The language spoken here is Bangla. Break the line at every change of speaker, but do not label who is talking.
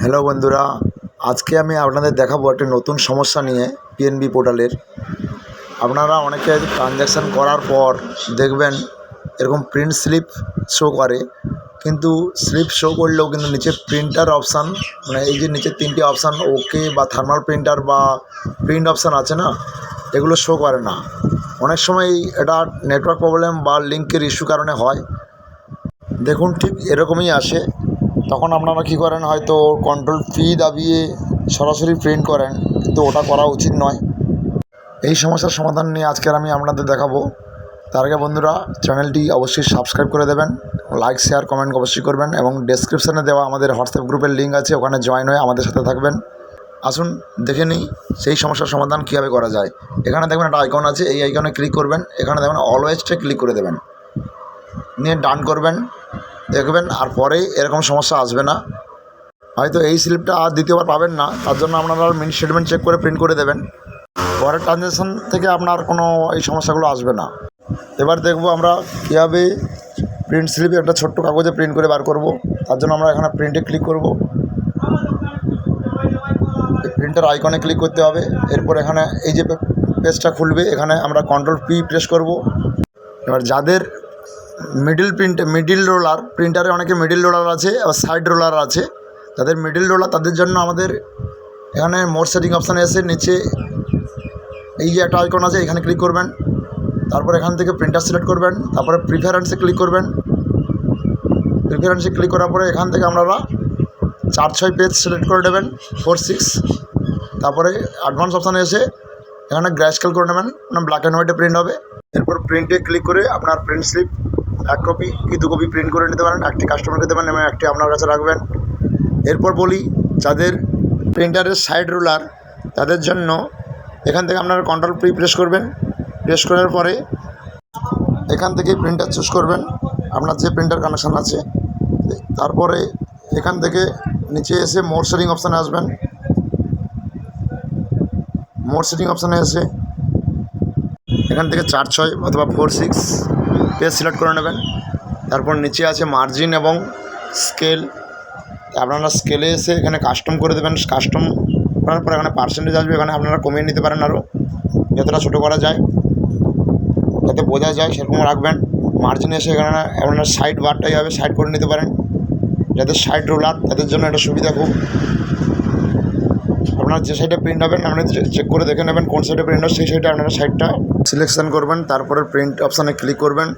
হ্যালো বন্ধুরা, আজকে আমি আপনাদের দেখাবো একটা নতুন সমস্যা নিয়ে পিএনবি পোর্টালের। আপনারা অনেকে ট্রানজ্যাকশান করার পর দেখবেন এরকম প্রিন্ট স্লিপ শো করে, কিন্তু স্লিপ শো করলেও কিন্তু নিচে প্রিন্টার অপশান, মানে এই যে নিচে তিনটি অপশান ওকে বা থার্মাল প্রিন্টার বা প্রিন্ট অপশান আছে না, এগুলো শো করে না। অনেক সময় এটা নেটওয়ার্ক প্রবলেম বা লিঙ্কের ইস্যু কারণে হয়। দেখুন ঠিক এরকমই আসে। তখন আপনারা কী করেন, হয়তো কন্ট্রোল পি দাবিয়ে সরাসরি প্রিন্ট করেন, কিন্তু ওটা করা উচিত নয়। এই সমস্যার সমাধান নিয়ে আজকের আমি আপনাদের দেখাবো। তার আগে বন্ধুরা, চ্যানেলটি অবশ্যই সাবস্ক্রাইব করে দেবেন, লাইক শেয়ার কমেন্ট অবশ্যই করবেন, এবং ডেসক্রিপশানে দেওয়া আমাদের হোয়াটসঅ্যাপ গ্রুপের লিঙ্ক আছে, ওখানে জয়েন হয়ে আমাদের সাথে থাকবেন। আসুন দেখে নিই সেই সমস্যার সমাধান কীভাবে করা যায়। এখানে দেখবেন একটা আইকন আছে, এই আইকনে ক্লিক করবেন, এখানে দেখবেন অলওয়েজটা ক্লিক করে দেবেন, নিয়ে ডান করবেন, দেখবেন আর পরে এরকম সমস্যা আসবে না। হয়তো এই স্লিপটা আর দ্বিতীয়বার পাবেন না, তার জন্য আপনারা মিনি স্টেটমেন্ট চেক করে প্রিন্ট করে দেবেন। পরের ট্রানজ্যাকশান থেকে আপনার কোনো এই সমস্যাগুলো আসবে না। এবার দেখব আমরা কীভাবে প্রিন্ট স্লিপ একটা ছোট্ট কাগজে প্রিন্ট করে বার করব। তার জন্য আমরা এখানে প্রিন্টে ক্লিক করব, প্রিন্টার আইকনে ক্লিক করতে হবে। এরপর এখানে এই যে পেজটা খুলবে, এখানে আমরা কন্ট্রোল পি প্রেস করব। এবার যাদের মিডিল রোলার প্রিন্টারে, অনেকে মিডিল রোলার আছে, আবার সাইড রোলার আছে, যাদের মিডিল রোলার তাদের জন্য আমাদের এখানে মোর সেটিং অপশানে এসে নিচে এই যে একটা আইকন আছে, এখানে ক্লিক করবেন। তারপর এখান থেকে প্রিন্টার সিলেক্ট করবেন, তারপরে প্রিফারেন্সে ক্লিক করবেন। প্রিফারেন্সে ক্লিক করার পরে এখান থেকে আপনারা 4-6 পেজ সিলেক্ট করে নেবেন, 4-6। তারপরে অ্যাডভান্স অপশানে এসে এখানে গ্রাইস্কেল করে নেবেন, মানে ব্ল্যাক অ্যান্ড হোয়াইটে প্রিন্ট হবে। এরপর প্রিন্টে ক্লিক করে আপনার প্রিন্ট স্লিপ 1 কপি কি 2 কপি প্রিন্ট করে নিতে পারেন। একটি কাস্টমারকে দেবেন এবং একটি আপনার কাছে রাখবেন। এরপর বলি, যাদের প্রিন্টারের সাইড রোলার তাদের জন্য এখান থেকে আপনারা কন্ট্রোল পি প্রেস করবেন। প্রেস করার পরে এখান থেকে প্রিন্টার চুজ করবেন, আপনার যে প্রিন্টার কানেকশান আছে। তারপরে এখান থেকে নিচে এসে মোর সেটিং অপশানে আসবেন। মোর সেটিং অপশানে এসে এখান থেকে 4-6 অথবা 4-6 পেজ সিলেক্ট করে নেবেন। তারপর নিচে আছে মার্জিন এবং স্কেল, আপনারা স্কেলে এসে এখানে কাস্টম করে দেবেন। কাস্টম করার পর এখানে পার্সেন্টেজ আসবে, এখানে আপনারা কমিয়ে নিতে পারেন, আরও যতটা ছোটো করা যায়, যাতে বোঝা যায় সেরকম রাখবেন। মার্জিনে এসে এখানে আপনার সাইড বারটাই হবে, সাইড করে নিতে পারেন। যাদের সাইড রোলার তাদের জন্য এটা সুবিধা খুব। আপনার যে সাইডে প্রিন্ট হবেন আপনারা চেক করে দেখে নেবেন কোন সাইডে প্রিন্ট হয়, সেই সাইডে আপনারা সাইডটা সিলেকশান করবেন। তারপরে প্রিন্ট অপশানে ক্লিক করবেন,